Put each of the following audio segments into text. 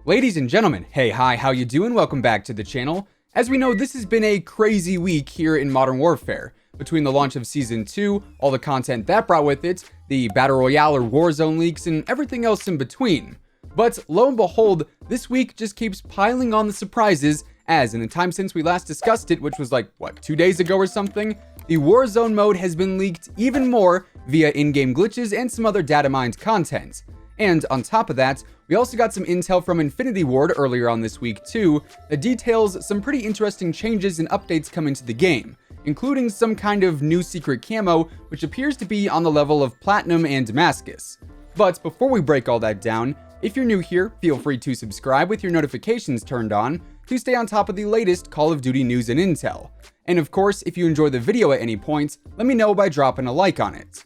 Ladies and gentlemen, hey, hi, how you doing? Welcome back to the channel. As we know, this has been a crazy week here in Modern Warfare. Between the launch of Season 2, all the content that brought with it, the Battle Royale or Warzone leaks, and everything else in between. But lo and behold, this week just keeps piling on the surprises, as in the time since we last discussed it, which was like, 2 days ago or something, the Warzone mode has been leaked even more via in-game glitches and some other data mined content. And on top of that, we also got some intel from Infinity Ward earlier on this week too, that details some pretty interesting changes and updates coming to the game, including some kind of new secret camo, which appears to be on the level of Platinum and Damascus. But before we break all that down, if you're new here, feel free to subscribe with your notifications turned on to stay on top of the latest Call of Duty news and intel. And of course, if you enjoy the video at any point, let me know by dropping a like on it.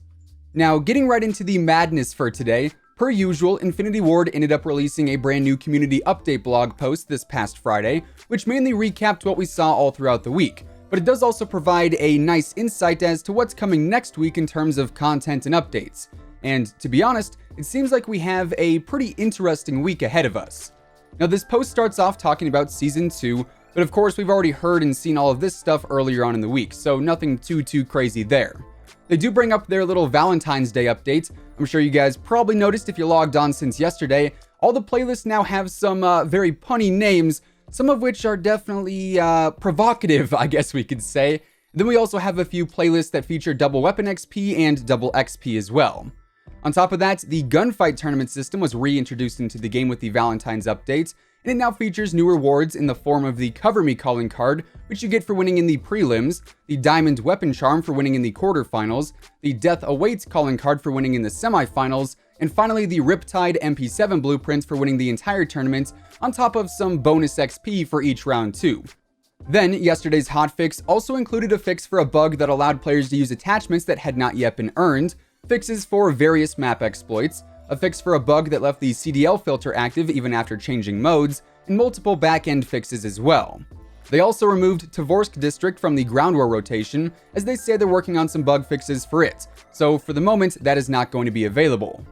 Now, getting right into the madness for today, per usual, Infinity Ward ended up releasing a brand new community update blog post this past Friday, which mainly recapped what we saw all throughout the week, but it does also provide a nice insight as to what's coming next week in terms of content and updates. And to be honest, it seems like we have a pretty interesting week ahead of us. Now, this post starts off talking about Season 2, but of course we've already heard and seen all of this stuff earlier on in the week, so nothing too crazy there. They do bring up their little Valentine's Day update. I'm sure you guys probably noticed if you logged on since yesterday, all the playlists now have some very punny names, some of which are definitely provocative, I guess we could say. Then we also have a few playlists that feature double weapon XP and double XP as well. On top of that, the Gunfight Tournament system was reintroduced into the game with the Valentine's update, and it now features new rewards in the form of the Cover Me calling card, which you get for winning in the prelims, the Diamond Weapon Charm for winning in the quarterfinals, the Death Awaits calling card for winning in the semifinals, and finally the Riptide MP7 blueprints for winning the entire tournament, on top of some bonus XP for each round too. Then, yesterday's hotfix also included a fix for a bug that allowed players to use attachments that had not yet been earned, fixes for various map exploits, a fix for a bug that left the CDL filter active even after changing modes, and multiple back-end fixes as well. They also removed Tovorsk District from the ground war rotation, as they say they're working on some bug fixes for it, so for the moment that is not going to be available.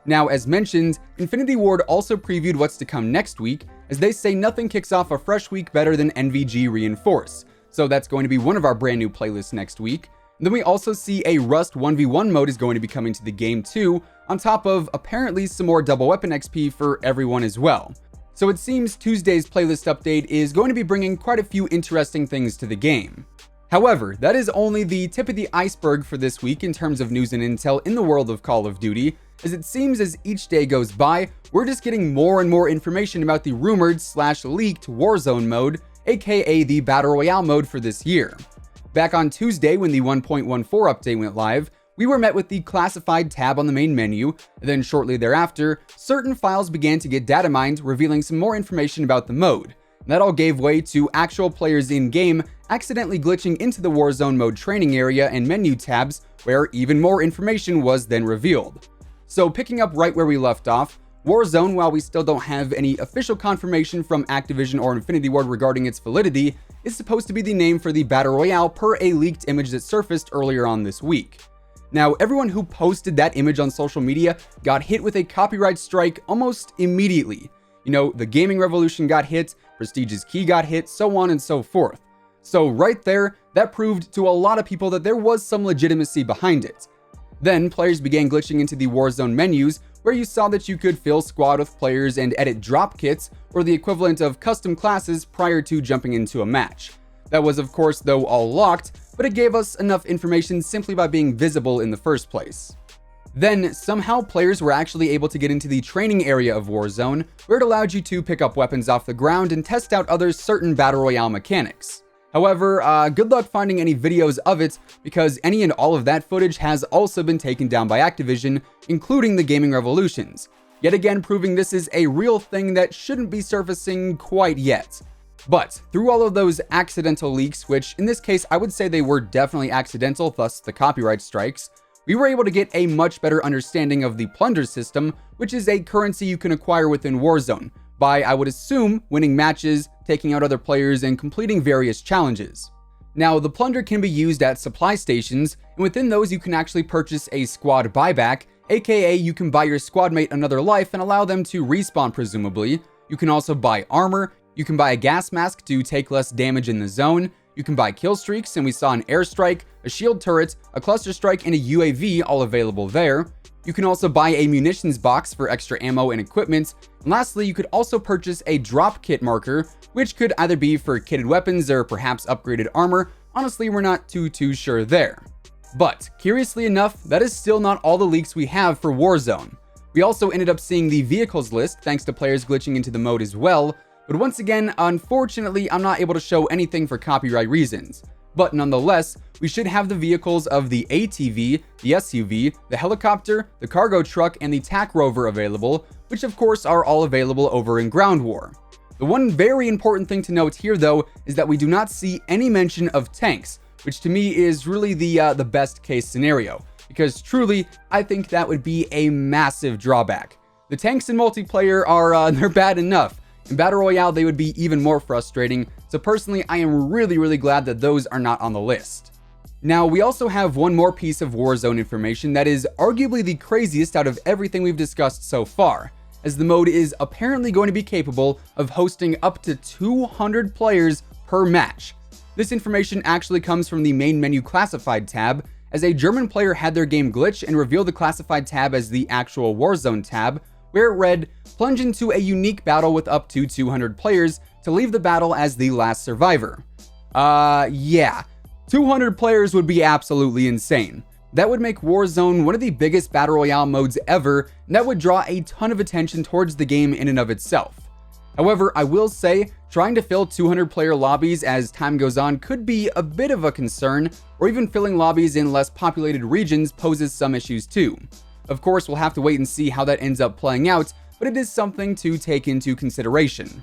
Now, as mentioned, Infinity Ward also previewed what's to come next week, as they say nothing kicks off a fresh week better than NVG Reinforce, so that's going to be one of our brand new playlists next week. Then we also see a Rust 1v1 mode is going to be coming to the game too, on top of apparently some more double weapon XP for everyone as well. So it seems Tuesday's playlist update is going to be bringing quite a few interesting things to the game. However, that is only the tip of the iceberg for this week in terms of news and intel in the world of Call of Duty, as it seems as each day goes by, we're just getting more and more information about the rumored/leaked Warzone mode, aka the Battle Royale mode for this year. Back on Tuesday, when the 1.14 update went live, we were met with the classified tab on the main menu. Then shortly thereafter, certain files began to get data mined, revealing some more information about the mode. That all gave way to actual players in-game accidentally glitching into the Warzone mode training area and menu tabs, where even more information was then revealed. So picking up right where we left off, Warzone, while we still don't have any official confirmation from Activision or Infinity Ward regarding its validity, is supposed to be the name for the Battle Royale per a leaked image that surfaced earlier on this week. Now, everyone who posted that image on social media got hit with a copyright strike almost immediately. You know, the gaming revolution got hit, Prestige's Key got hit, so on and so forth. So right there, that proved to a lot of people that there was some legitimacy behind it. Then, players began glitching into the Warzone menus, where you saw that you could fill squad with players and edit drop kits, or the equivalent of custom classes prior to jumping into a match. That was of course though all locked, but it gave us enough information simply by being visible in the first place. Then, somehow players were actually able to get into the training area of Warzone, where it allowed you to pick up weapons off the ground and test out other certain Battle Royale mechanics. However, good luck finding any videos of it, because any and all of that footage has also been taken down by Activision, including the gaming revolutions. Yet again proving this is a real thing that shouldn't be surfacing quite yet. But through all of those accidental leaks, which in this case I would say they were definitely accidental, thus the copyright strikes, we were able to get a much better understanding of the plunder system, which is a currency you can acquire within Warzone, by, I would assume, winning matches, taking out other players, and completing various challenges. Now, the plunder can be used at supply stations, and within those you can actually purchase a squad buyback, aka you can buy your squad mate another life and allow them to respawn presumably, You can also buy armor. You can buy a gas mask to take less damage in the zone. You can buy kill streaks, and we saw an airstrike, a shield turret, a cluster strike, and a UAV all available there. You can also buy a munitions box for extra ammo and equipment. And lastly, you could also purchase a drop kit marker, which could either be for kitted weapons or perhaps upgraded armor. Honestly, we're not too sure there. But curiously enough, that is still not all the leaks we have for Warzone. We also ended up seeing the vehicles list thanks to players glitching into the mode as well. But once again, unfortunately, I'm not able to show anything for copyright reasons. But nonetheless, we should have the vehicles of the ATV, the SUV, the helicopter, the cargo truck, and the TAC rover available, which of course are all available over in Ground War. The one very important thing to note here though is that we do not see any mention of tanks, which to me is really the best case scenario, because truly, I think that would be a massive drawback. The tanks in multiplayer are, they're bad enough. In Battle Royale, they would be even more frustrating, so personally, I am really glad that those are not on the list. Now, we also have one more piece of Warzone information that is arguably the craziest out of everything we've discussed so far, as the mode is apparently going to be capable of hosting up to 200 players per match. This information actually comes from the main menu classified tab, as a German player had their game glitch and revealed the classified tab as the actual Warzone tab, where it read, plunge into a unique battle with up to 200 players to leave the battle as the last survivor. Yeah, 200 players would be absolutely insane. That would make Warzone one of the biggest Battle Royale modes ever, and that would draw a ton of attention towards the game in and of itself. However, I will say, trying to fill 200 player lobbies as time goes on could be a bit of a concern, or even filling lobbies in less populated regions poses some issues too. Of course, we'll have to wait and see how that ends up playing out, but it is something to take into consideration.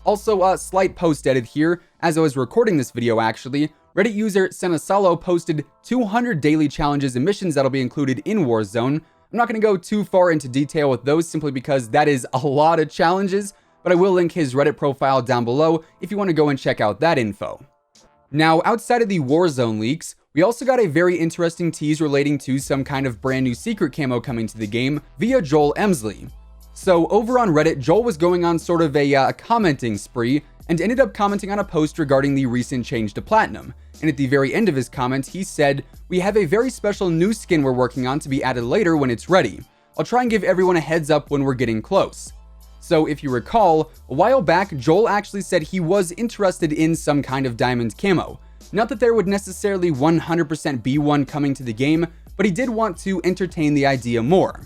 Also, a slight post edit here, as I was recording this video actually, Reddit user Senasalo posted 200 daily challenges and missions that'll be included in Warzone. I'm not going to go too far into detail with those simply because that is a lot of challenges, but I will link his Reddit profile down below if you want to go and check out that info. Now, outside of the Warzone leaks, we also got a very interesting tease relating to some kind of brand new secret camo coming to the game via Joel Emsley. So over on Reddit, Joel was going on sort of a commenting spree and ended up commenting on a post regarding the recent change to Platinum. And at the very end of his comment, he said, "We have a very special new skin we're working on to be added later when it's ready. I'll try and give everyone a heads up when we're getting close." So if you recall, a while back, Joel actually said he was interested in some kind of diamond camo. Not that there would necessarily 100% be one coming to the game, but he did want to entertain the idea more.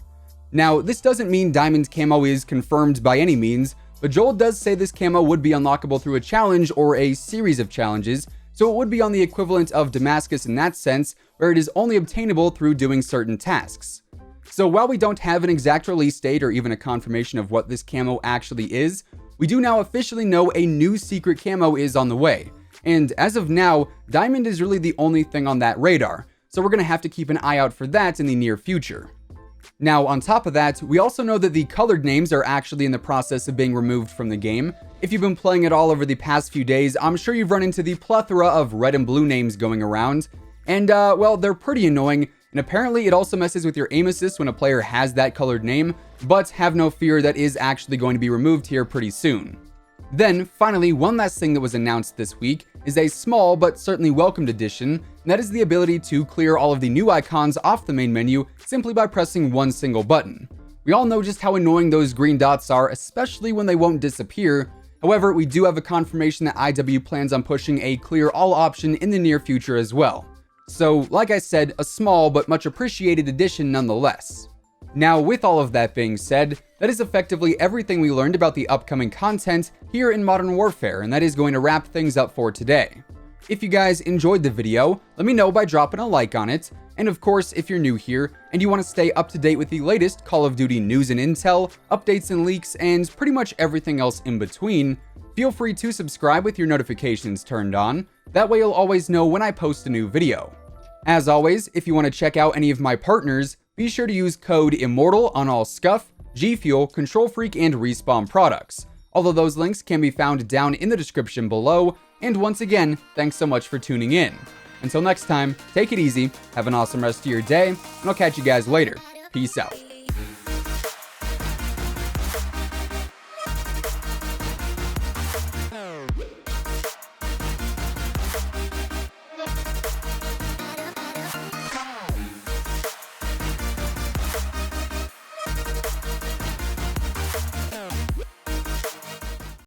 Now, this doesn't mean diamond camo is confirmed by any means, but Joel does say this camo would be unlockable through a challenge or a series of challenges, so it would be on the equivalent of Damascus in that sense, where it is only obtainable through doing certain tasks. So while we don't have an exact release date or even a confirmation of what this camo actually is, we do now officially know a new secret camo is on the way. And as of now, diamond is really the only thing on that radar, so we're going to have to keep an eye out for that in the near future. Now, on top of that, we also know that the colored names are actually in the process of being removed from the game. If you've been playing it all over the past few days, I'm sure you've run into the plethora of red and blue names going around. And, well, they're pretty annoying, and apparently it also messes with your aim assist when a player has that colored name, but have no fear, that is actually going to be removed here pretty soon. Then, finally, one last thing that was announced this week is a small but certainly welcomed addition, and that is the ability to clear all of the new icons off the main menu simply by pressing one single button. We all know just how annoying those green dots are, especially when they won't disappear. However, we do have a confirmation that IW plans on pushing a clear all option in the near future as well. So, like I said, a small but much appreciated addition nonetheless. Now, with all of that being said, that is effectively everything we learned about the upcoming content here in Modern Warfare, and that is going to wrap things up for today. If you guys enjoyed the video, let me know by dropping a like on it, and of course, if you're new here and you want to stay up to date with the latest Call of Duty news and intel, updates and leaks, and pretty much everything else in between, feel free to subscribe with your notifications turned on. That way you'll always know when I post a new video. As always, if you want to check out any of my partners, be sure to use code IMMORTAL on all Scuff, G Fuel, Control Freak, and Respawn products. All of those links can be found down in the description below, and once again, thanks so much for tuning in. Until next time, take it easy, have an awesome rest of your day, and I'll catch you guys later. Peace out.